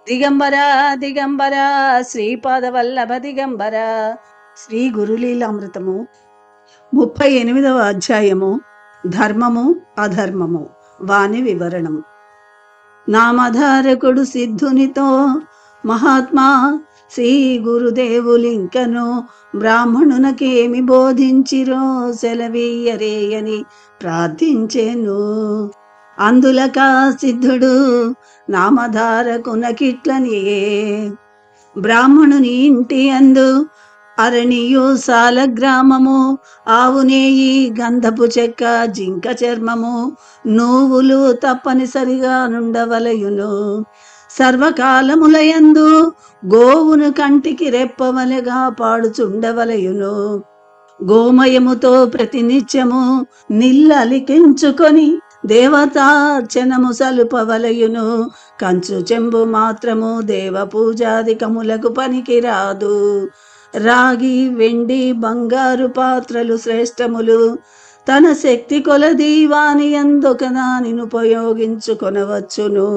దిగంబర దిగంబర శ్రీపాదవల్లభ దిగంబర. శ్రీ గురులీలామృతము 38వ అధ్యాయము. ధర్మము అధర్మము వాని వివరణము. నామధారకుడు సిద్ధునితో మహాత్మా శ్రీ గురుదేవులింకను బ్రాహ్మణునకేమి బోధించిరో సెలవీయరేయని ప్రార్థించెను. అందులక సిద్ధుడు నామధారకునకిట్లనియే. బ్రాహ్మణుని ఇంటి అందు అరణియు సాల గ్రామము, ఆవునేయి గంధపు చెక్క జింక చర్మము నువ్వులు తప్పనిసరిగా నుండవలయును. సర్వకాలములయందు గోవును కంటికి రెప్పవలెగా పాడుచుండవలయును. గోమయముతో ప్రతినిత్యము నిల్లలికించుకొని దేవతార్చనము సలుపవలయును. కంచు చెంబు మాత్రము దేవ పూజాదికములకు పనికిరాదు. రాగి వెండి బంగారు పాత్రలు శ్రేష్టములు. తన శక్తి కొలది వాని యందొకదానిని ఉపయోగించుకొనవచ్చును.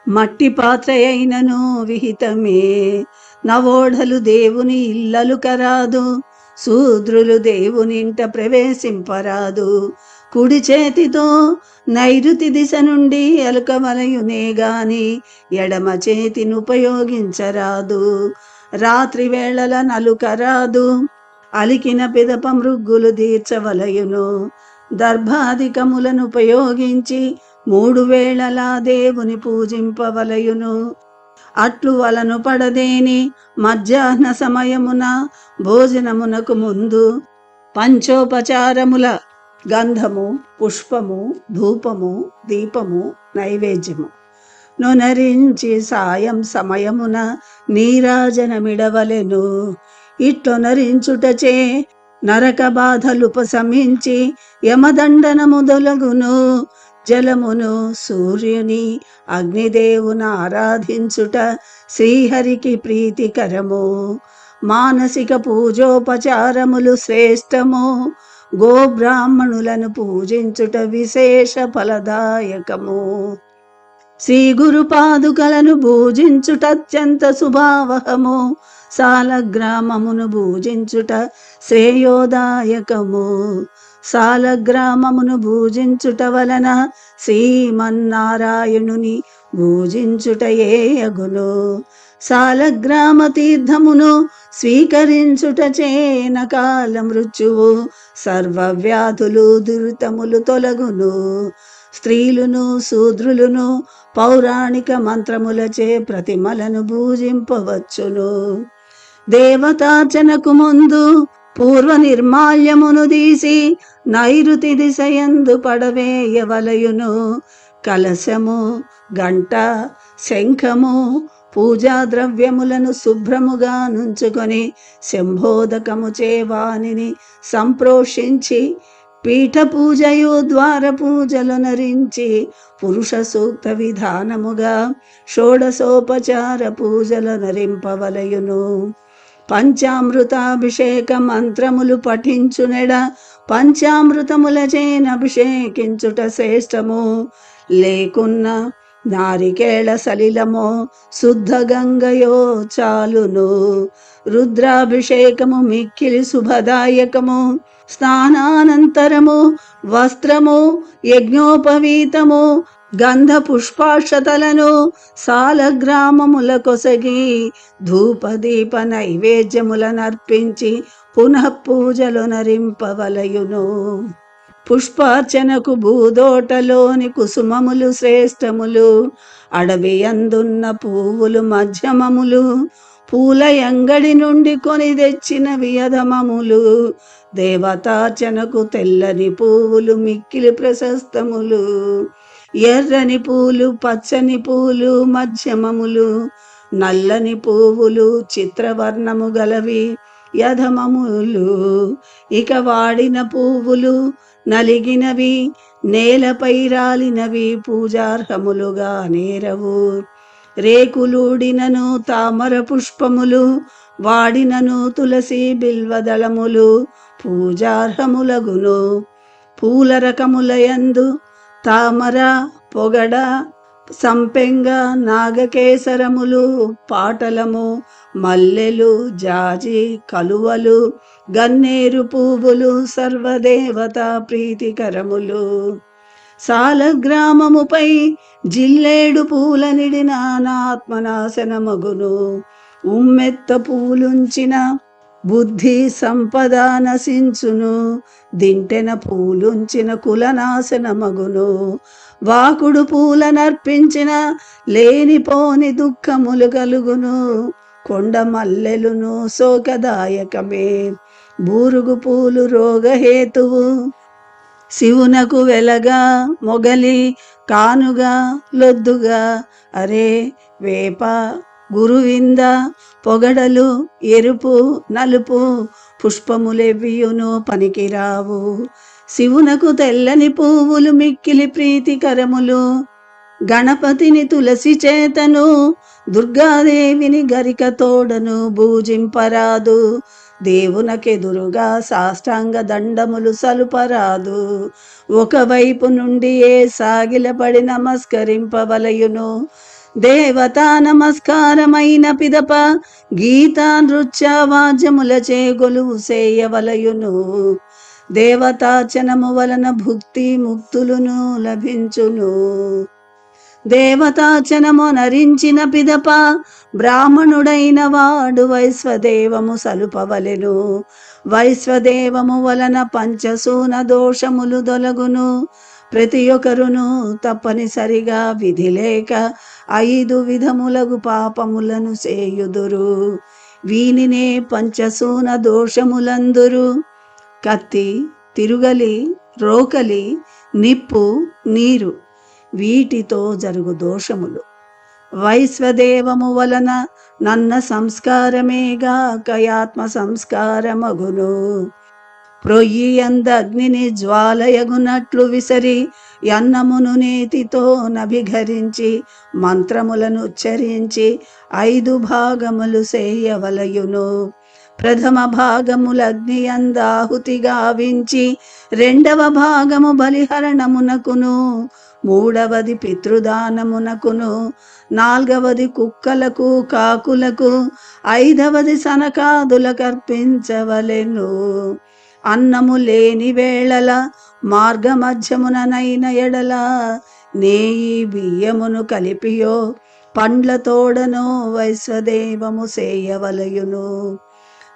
మట్టి పాత్ర అయినను విహితమే. నవోఢలు దేవుని ఇల్లలు కరాదు. శూద్రులు దేవునింట ప్రవేశింపరాదు. కుడి చేతితో నైరుతి దిశ నుండి అలుకవలయునే గాని ఎడమ చేతిని ఉపయోగించరాదు. రాత్రి వేళల నలుకరాదు. అలికిన పిదప మృగ్గులు తీర్చవలయును. దర్భాధికములను ఉపయోగించి 3 వేళలా దేవుని పూజింపవలయును. అట్లు వలను పడదేని మధ్యాహ్న సమయమున భోజనమునకు ముందు పంచోపచారముల గంధము, పుష్పము, ధూపము, దీపము, నైవేద్యము నొనరించి సాయం సమయమున నీరాజనమిడవలెను. ఇట్లొనరించుటచే నరక బాధలుపశమించి యమదండన మొదలగును. జలమును, సూర్యుని, అగ్నిదేవున ఆరాధించుట శ్రీహరికి ప్రీతికరము. మానసిక పూజోపచారములు శ్రేష్టము. గోబ్రాహ్మణులను పూజించుట విశేష ఫలదాయకము. శ్రీ గురు పాదుకలను పూజించుట అత్యంత శుభావహము. సాలగ్రామమును పూజించుట శ్రేయోదాయకము. సాలగ్రామమును పూజించుట వలన శ్రీమన్నారాయణుని పూజించుటయే అగును. సాలగ్రామ తీర్థమును స్వీకరించుటచే నకాల మృత్యువు, సర్వవ్యాధులు దురితములు తొలగును. స్త్రీలును శూద్రులును పౌరాణిక మంత్రములచే ప్రతిమలను పూజింపవచ్చును. దేవతార్చనకు ముందు పూర్వ నిర్మాల్యమును తీసి నైరుతి దిశయందు పడవేయవలయును. కలశము, గంట, శంఖము, పూజా ద్రవ్యములను శుభ్రముగా నుంచుకొని శంభోదకముచే వానిని సంప్రోషించి పీఠ పూజయు ద్వార పూజలు నరించి పురుష సూక్త విధానముగా షోడశోపచార పూజలు నరింపవలయును. పంచామృతాభిషేక మంత్రములు పఠించునెడ పంచామృతములచేనభిషేకించుట శ్రేష్టము. లేకున్న నారికేళ సలిలమో శుద్ధ గంగయో చాలును. రుద్రాభిషేకము మిక్కిలి శుభదాయకము. స్నానానంతరము వస్త్రము, యజ్ఞోపవీతము, గంధ పుష్పాక్షతలను సాలగ్రామముల కొసగి ధూపదీప నైవేద్యములనర్పించి పునః పూజలు నరింపవలయును. పుష్పార్చనకు భూదోటలోని కుసుమములు శ్రేష్టములు. అడవి అందున్న పువ్వులు మధ్యమములు. పూల అంగడి నుండి కొని తెచ్చిన వియధమములు. దేవతార్చనకు తెల్లని పువ్వులు మిక్కిలి ప్రశస్తములు. ఎర్రని పూలు, పచ్చని పూలు మధ్యమములు. నల్లని పువ్వులు చిత్రవర్ణము గలవి యధమములు. ఇక వాడిన పువ్వులు నలిగినవి, నేలపై రాలినవి పూజార్హములుగా నేరవు. రేకులూడినను తామర పుష్పములు, వాడినను తులసి బిల్వదళములు పూజార్హములగును. పూల రకములయందు తామర, పొగడ, సంపెంగ నాగకేసరములు పాటలము మల్లెలు జాజి కలువలు గన్నేరు పువ్వులు సర్వదేవత ప్రీతికరములు. సాలగ్రామముపై జిల్లేడు పూల నిడిన నాత్మనాశనమగును. ఉమ్మెత్త పూలుంచిన బుద్ధి సంపద నశించును. దింటెన పూలుంచిన కులనాశనమగును. వాకుడు పూలనర్పించిన లేనిపోని దుఃఖములు కలుగును. కొండ మల్లెలును శోకదాయకమే. బూరుగు పూలు రోగహేతువు. శివునకు వెలగా మొగలి కానుగా లొద్దుగా అరే వేప గురువింద పొగడలు ఎరుపు నలుపు పుష్పములెవ్వియును పనికిరావు. శివునకు తెల్లని పువ్వులు మిక్కిలి ప్రీతికరములు. గణపతిని తులసి చేతను దుర్గాదేవిని గరిక తోడను భూజింపరాదు. దేవునకెదురుగా సాష్టాంగ దండములు సలుపరాదు. ఒకవైపు నుండి సాగిలపడి నమస్కరింపవలయును. దేవతా నమస్కారమైన పిదప గీతా నృత్య వాద్యములచే గొలువు సేయవలయును. దేవతాచనము వలన భుక్తి ముక్తులును లభించును. దేవతాచనము నరించిన పిదప బ్రాహ్మణుడైన వాడు వైశ్వదేవము సలుపవలెను. వైశ్వదేవము వలన పంచసూన దోషములు దొలగును. ప్రతి ఒక్కరును తప్పనిసరిగా విధి లేక 5 విధములగు పాపములను చేయుదురు. వీనినే పంచసూన దోషములందురు. కత్తి, తిరుగలి, రోకలి, నిప్పు, నీరు వీటితో జరుగు దోషములు. వైశ్వదేవము వలన నన్న సంస్కారమేగాక ఆత్మ సంస్కారమగును. ప్రొయ్యి అంద అగ్నిని జ్వాలయగునట్లు విసరి అన్నమును నేతితో నభిఘరించి మంత్రములను ఉచ్చరించి 5 భాగములు చేయవలయును. ప్రథమ భాగములు అగ్ని అంద ఆహుతి గావించి 2వ భాగము బలిహరణమునకును, 3వది పితృదానమునకును, 4వది కుక్కలకు కాకులకు, 5వది సనకాదులకర్పించవలెను. అన్నము లేని వేళల మార్గమధ్యముననైన ఎడల నేయి బియ్యమును కలిపియో పండ్ల తోడనో వైశ్వదేవము సేయవలయును.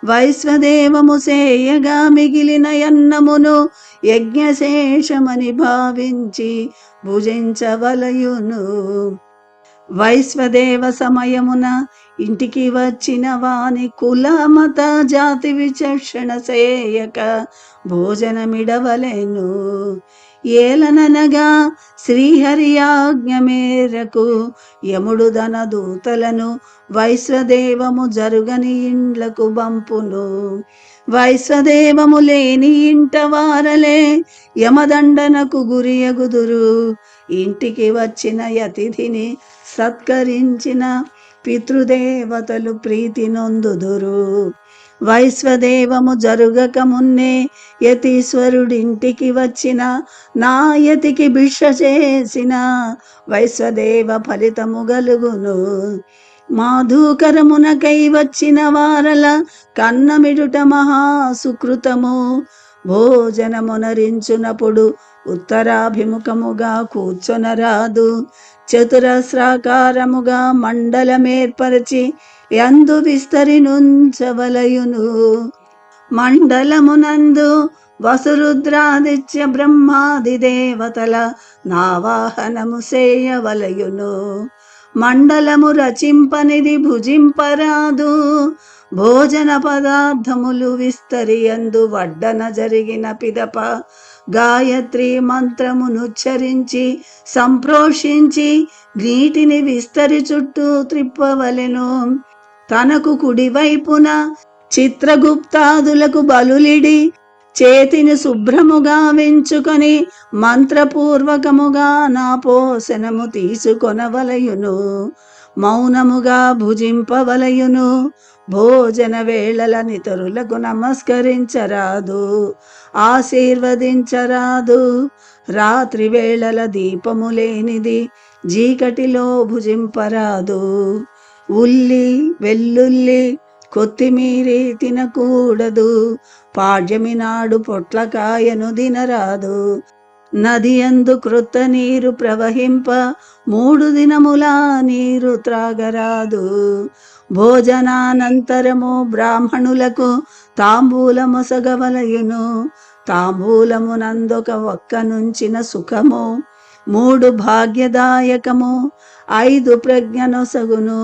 వైశ్వదేవము సేయగా మిగిలిన అన్నమును యజ్ఞశేషమని భావించి భుజించవలయును. వైశ్వదేవ సమయమున ఇంటికి వచ్చిన వాని కుల మత జాతి విచక్షణ చేయక భోజనమిడవలెను. ఏలననగా శ్రీహరి ఆజ్ఞ మేరకు యముడు ధన దూతలను వైశ్వదేవము జరుగని ఇండ్లకు బంపును. వైశ్వదేవము లేని ఇంట వారలే యమదండనకు గురియగుదురు. ఇంటికి వచ్చిన అతిథిని సత్కరించిన పితృదేవతలు ప్రీతి నొందుదురు. వైశ్వదేవము జరుగక మున్నే యతీశ్వరుడింటికి వచ్చిన నా యతికి భిక్ష చేసిన వైశ్వదేవ ఫలితము గలుగును. మాధుకరమునకై వచ్చిన వారల కన్నమిడుట మహాసుకృతము. భోజనమునరించునప్పుడు ఉత్తరాభిముఖముగా కూర్చొనరాదు. చతురస్రాకారముగా మండలమేర్పరచి యందు విస్తరినుంచవలయును. మండలమునందు వసురుద్రాదిత్య బ్రహ్మాది దేవతల నావాహనము సేయవలయును. మండలము రచింపనిది భుజింపరాదు. భోజన పదార్థములు విస్తరియందు వడ్డన జరిగిన పిదప గాయత్రి మంత్రమునుచ్చరించి సంప్రోషించి నీటిని విస్తరి చుట్టూ త్రిప్పవలెను. తనకు కుడివైపున చిత్రగుప్తాదులకు బలులిడి చేతిని శుభ్రముగా వెంచుకొని మంత్రపూర్వకముగా నా పోషణము తీసుకొనవలయును. మౌనముగా భుజింపవలయును. భోజన వేళల నితరులకు నమస్కరించరాదు, ఆశీర్వదించరాదు. రాత్రి వేళల దీపము లేనిది చీకటిలో భుజింపరాదు. ఉల్లి వెల్లుల్లి కొత్తిమీరి తినకూడదు. పాడ్యమి నాడు పొట్లకాయను తినరాదు. నది యందు క్రొత్త నీరు ప్రవహింప 3 దినముల నీరు త్రాగరాదు. భోజనానంతరము బ్రాహ్మణులకు తాంబూలమొసగవలయును. తాంబూలమునందొక ఒక్క నుంచిన సుఖము 3 భాగ్యదాయకము. 5 ప్రజ్ఞనొసగును.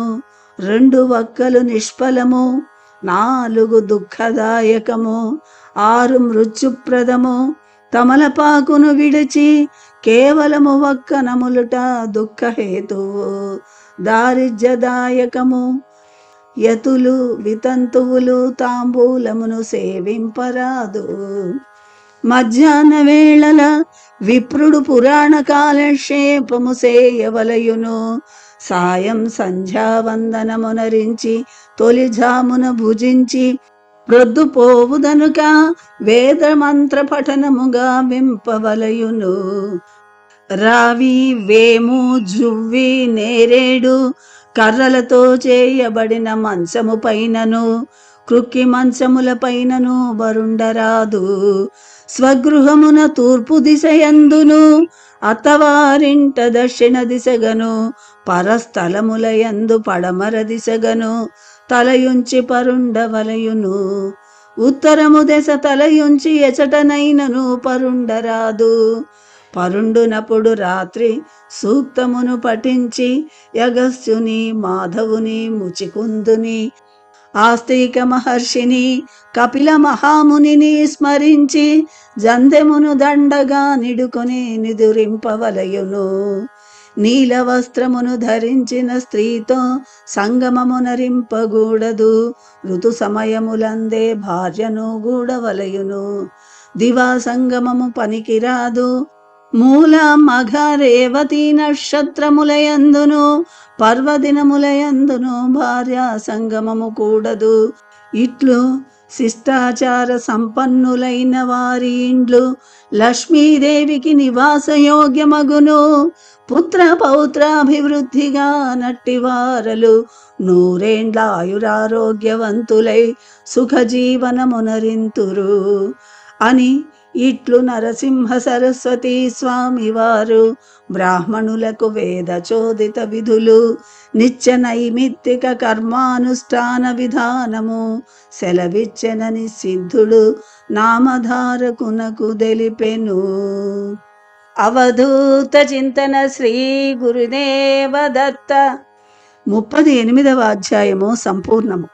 2 వక్కలు నిష్ఫలము. 4 దుఃఖదాయకము. 6 మృత్యుప్రదము. తమలపాకును విడిచి కేవలము ఒక్క నములుట దుఃఖహేతువు, దారిద్ర్యదాయకము. యతులు వితంతువులు తాంబూలమును సేవింపరాదు. మధ్యాహ్న వేళల విప్రుడు పురాణ కాలక్షేపము సేయవలయును. సాయం సంధ్యావందనమునరించి తొలిజామున భుజించి ప్రొద్దుపోవుదనుక వేద మంత్ర పఠనముగా వింపవలయును. రావి వేము జువ్వి నేరేడు కర్రలతో చేయబడిన మంచము పైనను కృక్కి మంచముల పైనను బరుండరాదు. స్వగృహమున తూర్పు దిశయందును అత్తవారింట దక్షిణ దిశగను పరస్థలముల యందు పడమర దిశగను తలయుంచి పరుండవలయును. ఉత్తరము దశ తలయుంచి ఎచటనైనను పరుండరాదు. పరుండునప్పుడు రాత్రి సూక్తమును పఠించి యగస్యుని మాధవుని ముచికుందుని ఆస్తిక మహర్షిని కపిల మహామునిని స్మరించి జందెమును దండగా నిడుకొని నిదురింపవలయును. నీల వస్త్రమును ధరించిన స్త్రీతో సంగమమునరింపగూడదు. ఋతు సమయములందే భార్యను గూడవలయును. దివా సంగమము పనికిరాదు. మూల మఘ రేవతి నక్షత్రములయందును పర్వదినములయందును భార్యా సంగమము కూడదు. ఇట్లు శిష్టాచార సంపన్నులైన వారి ఇండ్లు లక్ష్మీదేవికి నివాసయోగ్యమగును. పుత్ర పౌత్రాభివృద్ధిగా నట్టివారలు 100 ఆయురారోగ్యవంతులై సుఖజీవనమునరింతురు అని ఇట్లు నరసింహ సరస్వతి స్వామి వారు బ్రాహ్మణులకు వేద చోదిత విధులు నిత్య నైమిత్తిక కర్మానుష్ఠాన విధానము సెలవిచ్చెనని సిద్ధుడు నామధారకునకు తెలిపెను. అవధూత చింతన శ్రీ గురుదేవ దత్త. 38వ అధ్యాయము సంపూర్ణము.